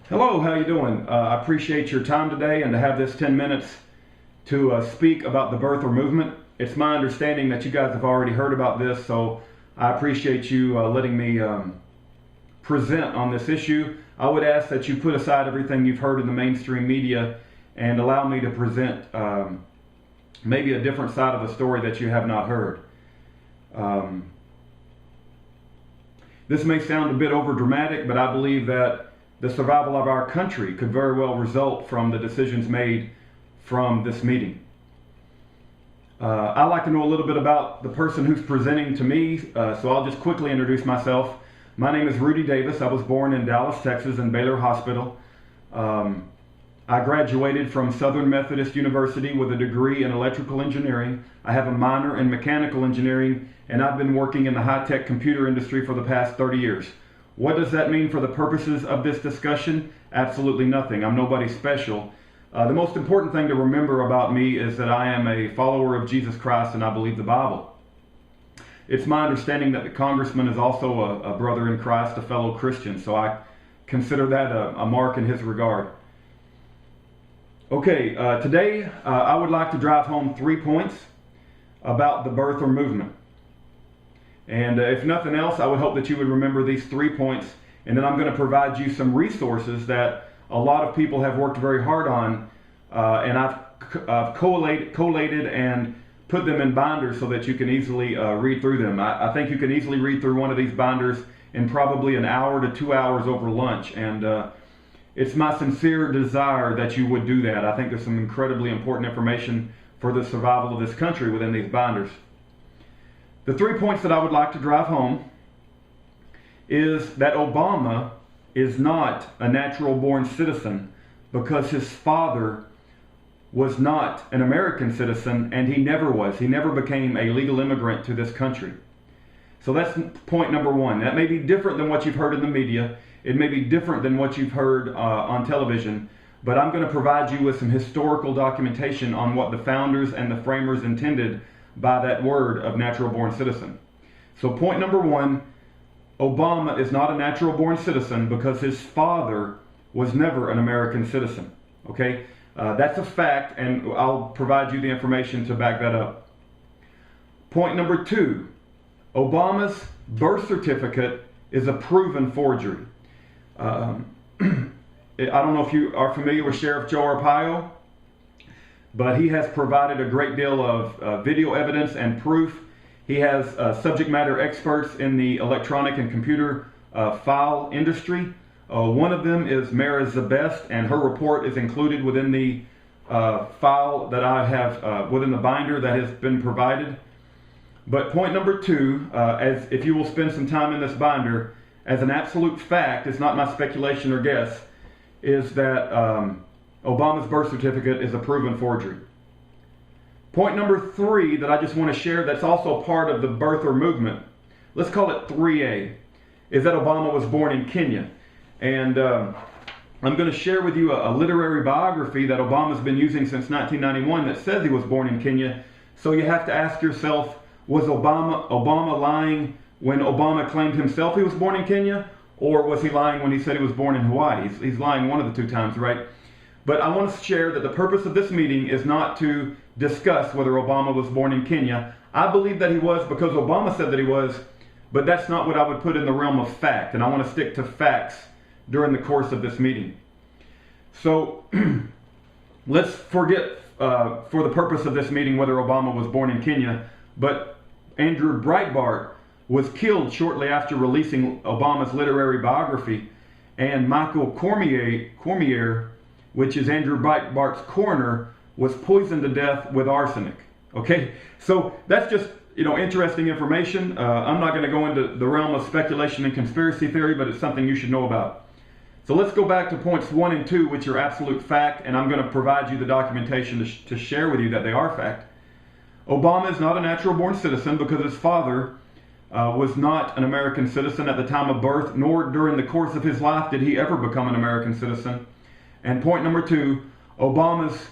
Hello, how you doing? I appreciate your time today and to have this 10 minutes to speak about the birther movement. It's my understanding that you guys have already heard about this, so I appreciate you letting me present on this issue. I would ask that you put aside everything you've heard in the mainstream media and allow me to present maybe a different side of the story that you have not heard. This may sound a bit over dramatic, but I believe that the survival of our country could very well result from the decisions made from this meeting. I'd like to know a little bit about the person who's presenting to me, so I'll just quickly introduce myself. My name is Rudy Davis. I was born in Dallas, Texas, in Baylor Hospital. I graduated from Southern Methodist University with a degree in electrical engineering. I have a minor in mechanical engineering, and I've been working in the high-tech computer industry for the past 30 years. What does that mean for the purposes of this discussion? Absolutely nothing. I'm nobody special. The most important thing to remember about me is that I am a follower of Jesus Christ and I believe the Bible. It's my understanding that the congressman is also a brother in Christ, a fellow Christian, so I consider that a mark in his regard. Okay, today I would like to drive home 3 points about the birther movement. And if nothing else, I would hope that you would remember these 3 points, and then I'm going to provide you some resources that a lot of people have worked very hard on, and I've collated and put them in binders so that you can easily read through them. I think you can easily read through one of these binders in probably an hour to 2 hours over lunch, and it's my sincere desire that you would do that. I think there's some incredibly important information for the survival of this country within these binders. The 3 points that I would like to drive home is that Obama is not a natural-born citizen because his father was not an American citizen, and he never was. He never became a legal immigrant to this country. So that's point number one. That may be different than what you've heard in the media. It may be different than what you've heard on television, but I'm going to provide you with some historical documentation on what the founders and the framers intended by that word of natural-born citizen. So point number one, Obama is not a natural-born citizen because his father was never an American citizen. Okay, that's a fact, and I'll provide you the information to back that up. Point number two, Obama's birth certificate is a proven forgery. I don't know if you are familiar with Sheriff Joe Arpaio, but he has provided a great deal of video evidence and proof. He has subject matter experts in the electronic and computer file industry. One of them is Mara Zabest, and her report is included within the file that I have within the binder that has been provided. But point number two, as if you will spend some time in this binder, as an absolute fact, it's not my speculation or guess, is that Obama's birth certificate is a proven forgery. Point number three that I just want to share that's also part of the birther movement, let's call it 3A, is that Obama was born in Kenya. And I'm going to share with you a literary biography that Obama's been using since 1991 that says he was born in Kenya. So you have to ask yourself, was Obama lying when Obama claimed himself he was born in Kenya? Or was he lying when he said he was born in Hawaii? He's lying one of the two times, right? But I want to share that the purpose of this meeting is not to discuss whether Obama was born in Kenya. I believe that he was because Obama said that he was, but that's not what I would put in the realm of fact, and I want to stick to facts during the course of this meeting. So let's forget for the purpose of this meeting whether Obama was born in Kenya, but Andrew Breitbart was killed shortly after releasing Obama's literary biography, and Michael Cormier, which is Andrew Breitbart's coroner, was poisoned to death with arsenic. Okay, so that's just interesting information. I'm not going to go into the realm of speculation and conspiracy theory, but it's something you should know about. So let's go back to points 1 and 2, which are absolute fact, and I'm going to provide you the documentation to share with you that they are fact. Obama is not a natural-born citizen because his father was not an American citizen at the time of birth, nor during the course of his life did he ever become an American citizen. And point number 2, Obama's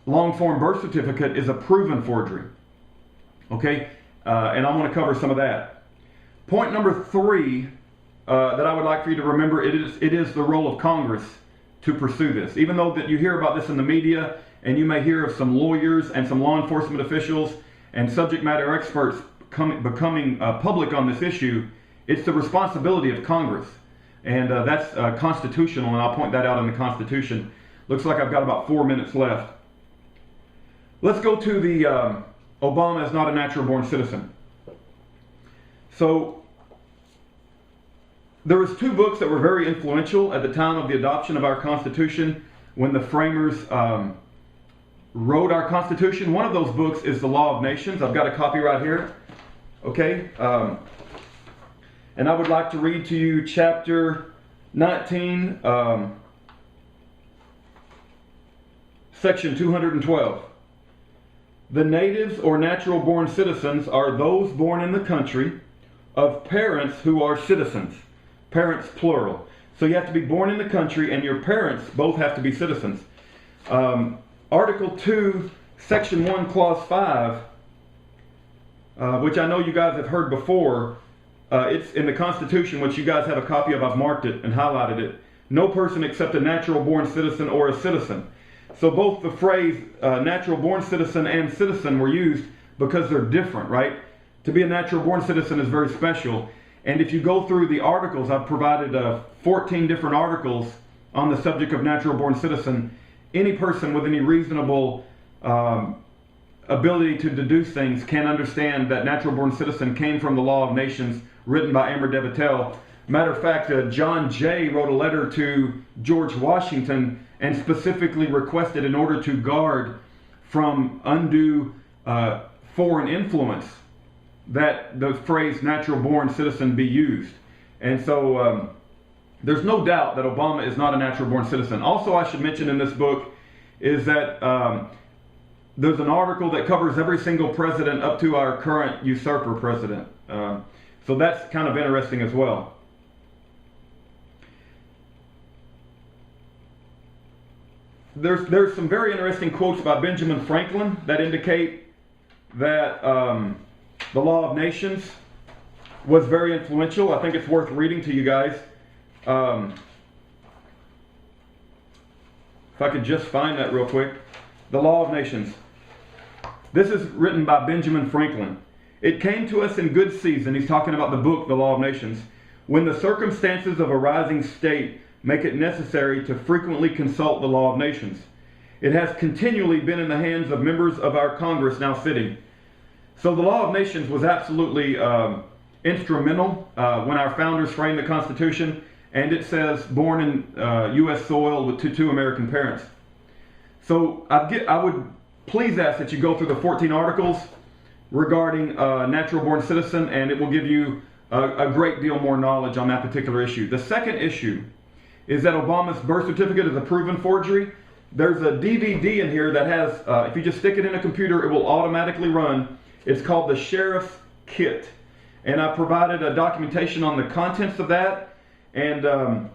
long-form birth certificate is a proven forgery. Okay, and I'm going to cover some of that. Point number 3 that I would like for you to remember, it is the role of Congress to pursue this. Even though that you hear about this in the media, and you may hear of some lawyers and some law enforcement officials and subject matter experts becoming public on this issue, it's the responsibility of Congress. And that's constitutional, and I'll point that out in the Constitution. Looks like I've got about 4 minutes left. Let's go to the Obama is not a natural-born citizen. So there was 2 books that were very influential at the time of the adoption of our Constitution, when the framers wrote our Constitution. One of those books is The Law of Nations. I've got a copy right here. Okay, and I would like to read to you chapter 19, section 212. The natives or natural-born citizens are those born in the country of parents who are citizens. Parents, plural. So you have to be born in the country, and your parents both have to be citizens. Article 2, Section 1, Clause 5, which I know you guys have heard before. It's in the Constitution, which you guys have a copy of. I've marked it and highlighted it. No person except a natural-born citizen or a citizen. So both the phrase natural-born citizen and citizen were used because they're different, right? To be a natural-born citizen is very special. And if you go through the articles, I've provided 14 different articles on the subject of natural-born citizen. Any person with any reasonable ability to deduce things can understand that natural-born citizen came from the Law of Nations, written by Amr Devatel. Matter of fact, John Jay wrote a letter to George Washington and specifically requested, in order to guard from undue foreign influence, that the phrase natural-born citizen be used. And so there's no doubt that Obama is not a natural-born citizen. Also, I should mention in this book is that there's an article that covers every single president up to our current usurper president. So that's kind of interesting as well. There's some very interesting quotes by Benjamin Franklin that indicate that the Law of Nations was very influential. I think it's worth reading to you guys. If I could just find that real quick. The Law of Nations. This is written by Benjamin Franklin. It came to us in good season. He's talking about the book, The Law of Nations, when the circumstances of a rising state make it necessary to frequently consult the Law of Nations. It has continually been in the hands of members of our Congress now sitting. So the Law of Nations was absolutely instrumental when our founders framed the Constitution, and it says born in U.S. soil to 2 American parents. So I would please ask that you go through the 14 articles regarding natural-born citizen, and it will give you a great deal more knowledge on that particular issue. The second issue is that Obama's birth certificate is a proven forgery. There's a DVD in here that has, if you just stick it in a computer, it will automatically run. It's called the Sheriff's Kit. And I provided a documentation on the contents of that. And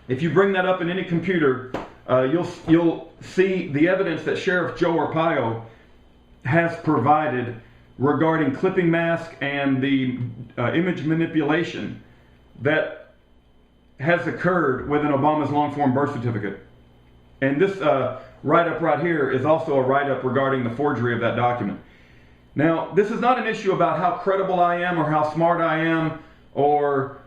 if you bring that up in any computer, you'll see the evidence that Sheriff Joe Arpaio has provided regarding clipping mask and the image manipulation that has occurred within Obama's long-form birth certificate. And this write-up right here is also a write-up regarding the forgery of that document. Now, this is not an issue about how credible I am or how smart I am, or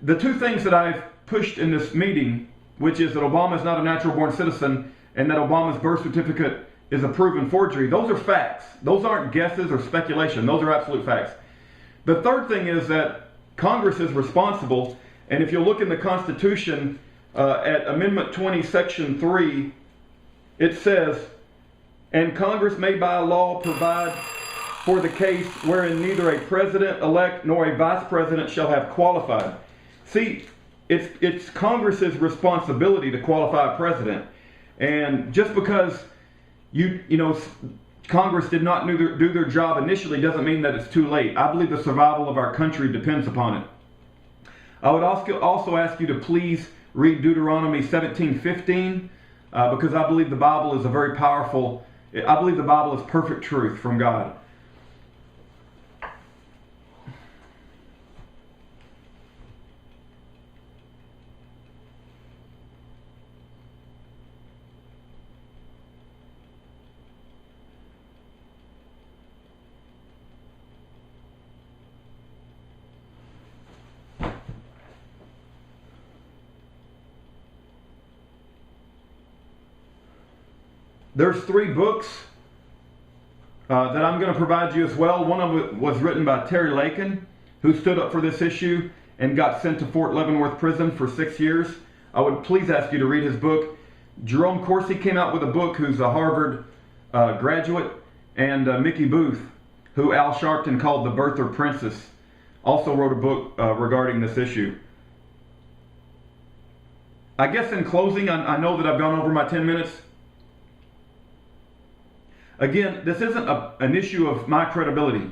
the 2 things that I've pushed in this meeting, which is that Obama is not a natural-born citizen and that Obama's birth certificate is a proven forgery. Those are facts. Those aren't guesses or speculation. Those are absolute facts. The third thing is that Congress is responsible. And if you look in the Constitution at Amendment 20, Section 3, it says, and Congress may by law provide for the case wherein neither a president-elect nor a vice president shall have qualified. See, it's Congress's responsibility to qualify a president. And just because you know Congress did not do their job initially doesn't mean that it's too late. I believe the survival of our country depends upon it. I would also ask you to please read Deuteronomy 17:15 because I believe the Bible is a very powerful, I believe the Bible is perfect truth from God. There's 3 books that I'm going to provide you as well. One of it was written by Terry Lakin, who stood up for this issue and got sent to Fort Leavenworth prison for 6 years. I would please ask you to read his book. Jerome Corsi came out with a book, who's a Harvard graduate, and Mickey Booth, who Al Sharpton called the Birther Princess, also wrote a book regarding this issue. I guess in closing, I know that I've gone over my 10 minutes. Again, this isn't an issue of my credibility.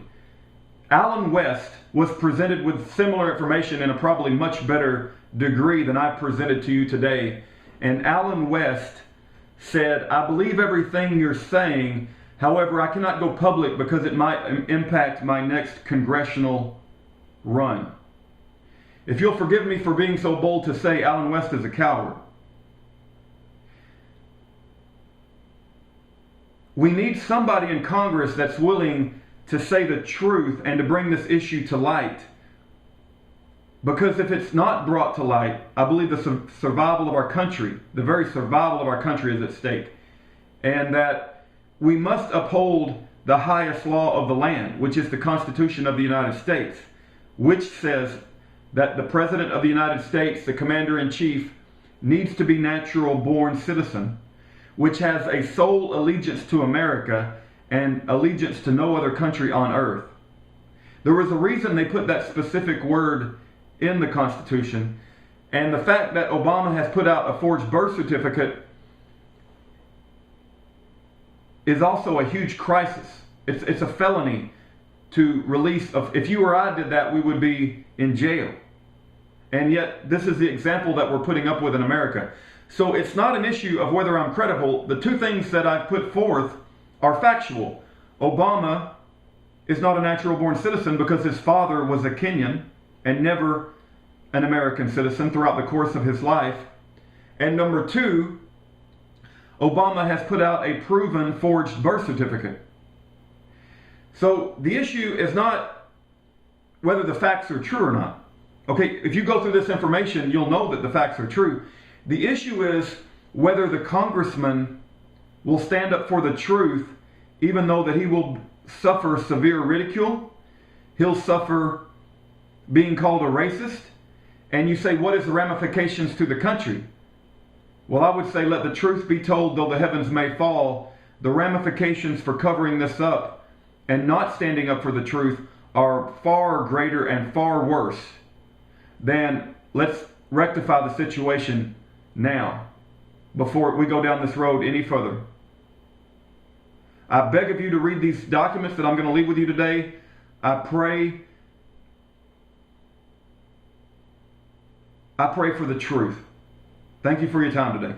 Alan West was presented with similar information in a probably much better degree than I presented to you today. And Alan West said, I believe everything you're saying, however, I cannot go public because it might impact my next congressional run. If you'll forgive me for being so bold to say Alan West is a coward. We need somebody in Congress that's willing to say the truth and to bring this issue to light. Because if it's not brought to light, I believe the survival of our country, the very survival of our country is at stake. And that we must uphold the highest law of the land, which is the Constitution of the United States, which says that the President of the United States, the Commander-in-Chief, needs to be natural-born citizen, which has a sole allegiance to America and allegiance to no other country on earth. There was a reason they put that specific word in the Constitution, and the fact that Obama has put out a forged birth certificate is also a huge crisis. It's a felony to release. If you or I did that, we would be in jail. And yet, this is the example that we're putting up with in America. So it's not an issue of whether I'm credible. The 2 things that I've put forth are factual. Obama is not a natural-born citizen because his father was a Kenyan and never an American citizen throughout the course of his life. And number 2, Obama has put out a proven forged birth certificate. So the issue is not whether the facts are true or not. Okay, if you go through this information, you'll know that the facts are true. The issue is whether the congressman will stand up for the truth, even though that he will suffer severe ridicule. He'll suffer being called a racist. And you say, what is the ramifications to the country? Well, I would say, let the truth be told, though the heavens may fall. The ramifications for covering this up and not standing up for the truth are far greater and far worse than let's rectify the situation now, before we go down this road any further. I beg of you to read these documents that I'm going to leave with you today. I pray for the truth. Thank you for your time today.